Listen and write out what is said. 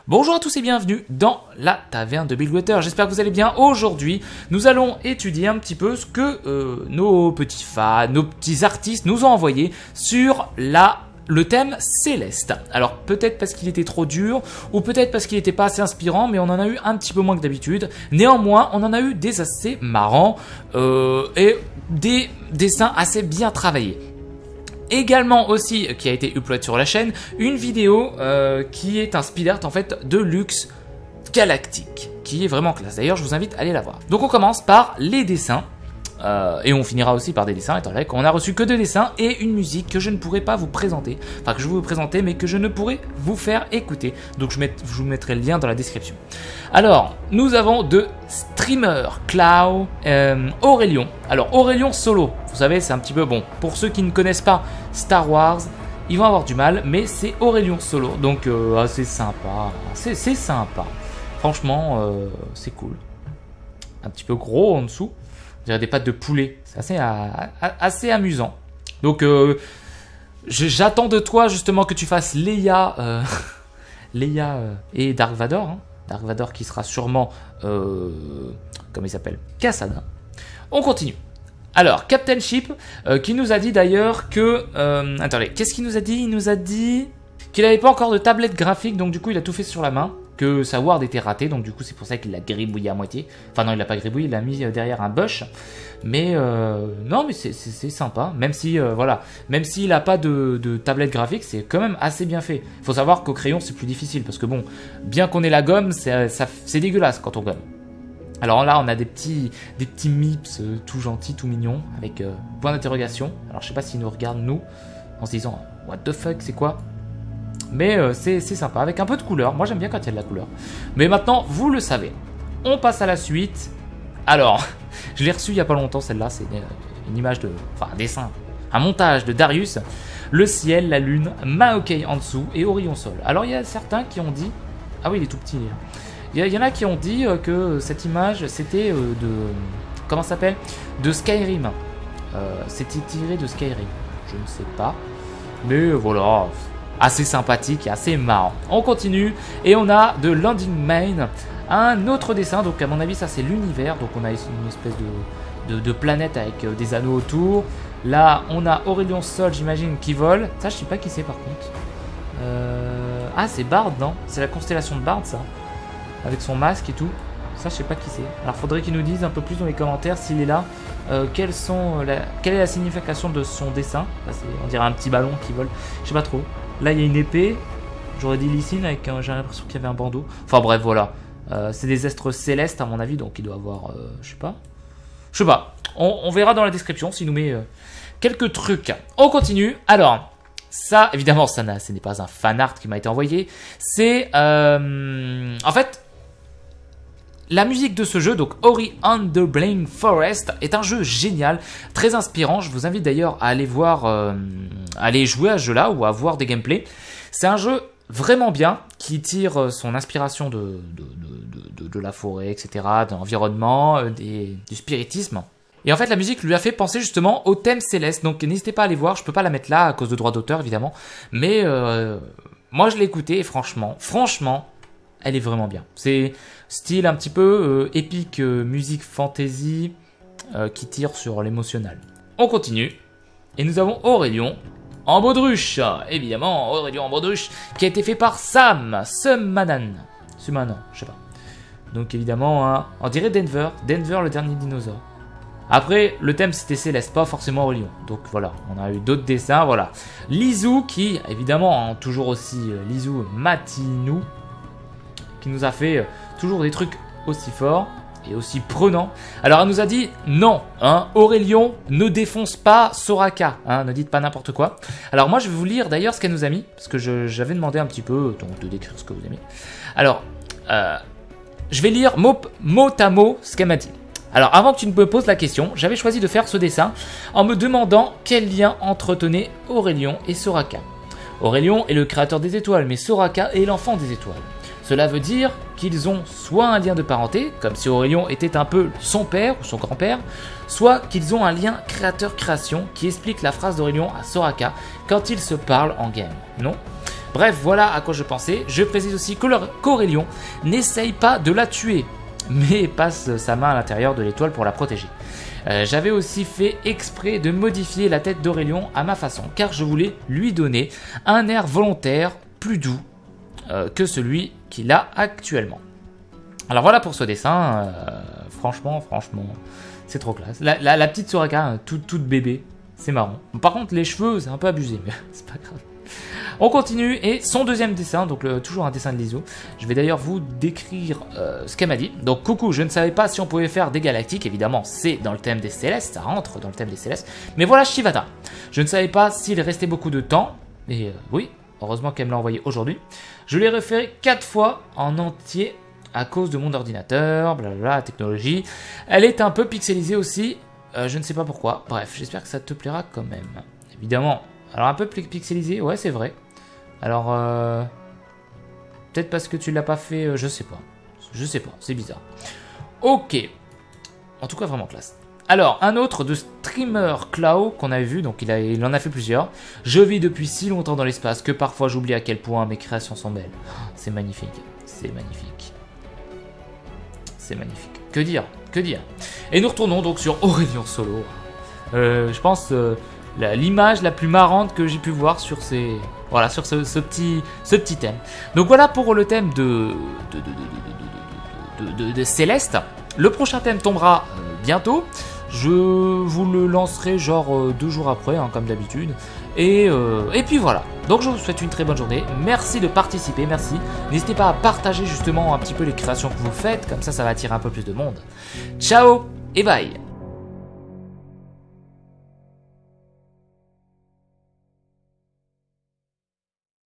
Bonjour à tous et bienvenue dans la taverne de Bigwater, j'espère que vous allez bien. Aujourd'hui, nous allons étudier un petit peu ce que nos petits fans, nos petits artistes nous ont envoyé sur le thème Céleste. Alors peut-être parce qu'il était trop dur, ou peut-être parce qu'il n'était pas assez inspirant, mais on en a eu un petit peu moins que d'habitude. Néanmoins, on en a eu des assez marrants et des dessins assez bien travaillés. Également aussi, qui a été upload sur la chaîne, une vidéo qui est un speed art en fait de Lux Galactique, qui est vraiment classe. D'ailleurs, je vous invite à aller la voir. Donc on commence par les dessins, et on finira aussi par des dessins, étant donné qu'on a reçu que 2 dessins et une musique que je ne pourrai pas vous présenter, enfin que je vais vous présenter, mais que je ne pourrai vous faire écouter. Donc je vous mettrai le lien dans la description. Alors, nous avons de Streamer, Cloud, Aurelion. Alors Aurelion solo, vous savez, c'est un petit peu bon. Pour ceux qui ne connaissent pas Star Wars, ils vont avoir du mal, mais c'est Aurelion solo, donc c'est sympa, c'est sympa. Franchement, c'est cool. Un petit peu gros en dessous. On dirait des pattes de poulet. C'est assez amusant. Donc, j'attends de toi justement que tu fasses Leia, Leia et Dark Vador. Hein. Dark Vador qui sera sûrement, comment il s'appelle, Cassada. On continue. Alors, Captain Chip, qui nous a dit d'ailleurs que... attendez, qu'est-ce qu'il nous a dit? Il nous a dit qu'il n'avait pas encore de tablette graphique, donc du coup il a tout fait sur la main. Que sa ward était ratée, donc du coup c'est pour ça qu'il l'a gribouillé à moitié. Enfin non, il l'a pas gribouillé, il l'a mis derrière un bush. Mais non, mais c'est sympa. Même si voilà, même s'il n'a pas de tablette graphique, c'est quand même assez bien fait. Il faut savoir qu'au crayon c'est plus difficile parce que bon, bien qu'on ait la gomme, c'est dégueulasse quand on gomme. Alors là, on a des petits mips tout gentils, tout mignons, avec point d'interrogation. Alors je sais pas s'ils nous regardent nous en se disant what the fuck, c'est quoi? Mais c'est sympa, avec un peu de couleur. Moi, j'aime bien quand il y a de la couleur. Mais maintenant, vous le savez. On passe à la suite. Alors, je l'ai reçu il n'y a pas longtemps, celle-là. C'est une image de... Enfin, un dessin. Un montage de Darius. Le ciel, la lune, Maokei en dessous et Orion Sol. Alors, il y a certains qui ont dit... Ah oui, il est tout petit. Il y en a qui ont dit que cette image, c'était de... Comment ça s'appelle? De Skyrim. C'était tiré de Skyrim. Je ne sais pas. Mais voilà... Assez sympathique et assez marrant. On continue et on a de Landing Main, un autre dessin. Donc à mon avis ça c'est l'univers. Donc on a une espèce de planète avec des anneaux autour. Là on a Aurelion Sol, j'imagine, qui vole. Ça je sais pas qui c'est par contre. Ah c'est Bard, non? C'est la constellation de Bard ça. Avec son masque et tout. Ça je sais pas qui c'est. Alors faudrait qu'il nous dise un peu plus dans les commentaires s'il est là. Quelle est la signification de son dessin? On dirait un petit ballon qui vole. Je sais pas trop. Là, il y a une épée. J'aurais dit Lysine avec j'ai l'impression qu'il y avait un bandeau. Enfin bref, voilà. C'est des astres célestes à mon avis, donc il doit avoir... je sais pas. Je sais pas. On verra dans la description s'il nous met quelques trucs. On continue. Alors, ça, évidemment, ce n'est pas un fan art qui m'a été envoyé. C'est... en fait... La musique de ce jeu, donc Ori and the Blind Forest, est un jeu génial, très inspirant. Je vous invite d'ailleurs à aller voir, aller jouer à ce jeu-là ou à voir des gameplays. C'est un jeu vraiment bien qui tire son inspiration de la forêt, etc., de l'environnement, du spiritisme. Et en fait, la musique lui a fait penser justement au thème céleste. Donc n'hésitez pas à aller voir. Je peux pas la mettre là à cause de droits d'auteur évidemment, mais moi je l'ai écouté et franchement. Elle est vraiment bien. C'est style un petit peu épique, musique fantasy qui tire sur l'émotionnel. On continue. Et nous avons Aurelion en baudruche. Évidemment, Aurelion en baudruche qui a été fait par Summanan, je sais pas. Donc évidemment, hein, on dirait Denver. Denver, le dernier dinosaure. Après, le thème c'était Céleste, pas forcément Aurelion. Donc voilà, on a eu d'autres dessins, voilà. Lizou qui, évidemment, hein, toujours aussi Lizou Matinou, qui nous a fait toujours des trucs aussi forts et aussi prenants. Alors elle nous a dit non, hein, Aurelion ne défonce pas Soraka, hein, ne dites pas n'importe quoi. Alors moi je vais vous lire d'ailleurs ce qu'elle nous a mis, parce que j'avais demandé un petit peu donc, de décrire ce que vous aimez. Alors, je vais lire mot à mot ce qu'elle m'a dit. Alors avant que tu ne me poses la question, j'avais choisi de faire ce dessin en me demandant quel lien entretenait Aurelion et Soraka. Aurelion est le créateur des étoiles, mais Soraka est l'enfant des étoiles. Cela veut dire qu'ils ont soit un lien de parenté, comme si Aurelion était un peu son père ou son grand-père, soit qu'ils ont un lien créateur-création qui explique la phrase d'Aurelion à Soraka quand ils se parlent en game. Non. Bref, voilà à quoi je pensais. Je précise aussi qu'Aurelion n'essaye pas de la tuer, mais passe sa main à l'intérieur de l'étoile pour la protéger. J'avais aussi fait exprès de modifier la tête d'Aurelion à ma façon, car je voulais lui donner un air volontaire plus doux que celui qu'il a actuellement. Alors voilà pour ce dessin, franchement, c'est trop classe. La petite Soraka, toute bébé, c'est marrant. Par contre, les cheveux, c'est un peu abusé, mais c'est pas grave. On continue, et son deuxième dessin, donc toujours un dessin de Liso. Je vais d'ailleurs vous décrire ce qu'elle m'a dit. Donc, coucou, je ne savais pas si on pouvait faire des galactiques, évidemment, c'est dans le thème des Célestes, ça rentre dans le thème des Célestes. Mais voilà Shivata. Je ne savais pas s'il restait beaucoup de temps, et oui, heureusement qu'elle me l'a envoyé aujourd'hui. Je l'ai refait 4 fois en entier à cause de mon ordinateur, blablabla, technologie. Elle est un peu pixelisée aussi, je ne sais pas pourquoi. Bref, j'espère que ça te plaira quand même. Évidemment, alors un peu pixelisé, ouais c'est vrai. Alors, peut-être parce que tu l'as pas fait, je sais pas, c'est bizarre. Ok, en tout cas vraiment classe. Alors, un autre de Streamer Cloud qu'on avait vu, donc il en a fait plusieurs. Je vis depuis si longtemps dans l'espace que parfois j'oublie à quel point mes créations sont belles. C'est magnifique, c'est magnifique. C'est magnifique. Que dire? Et nous retournons donc sur Aurelion Solo. Je pense l'image la plus marrante que j'ai pu voir sur voilà, sur ce petit thème. Donc voilà pour le thème de Céleste. Le prochain thème tombera bientôt. Je vous le lancerai genre 2 jours après, hein, comme d'habitude. Et puis voilà. Donc je vous souhaite une très bonne journée. Merci de participer, merci. N'hésitez pas à partager justement un petit peu les créations que vous faites. Comme ça va attirer un peu plus de monde. Ciao et bye.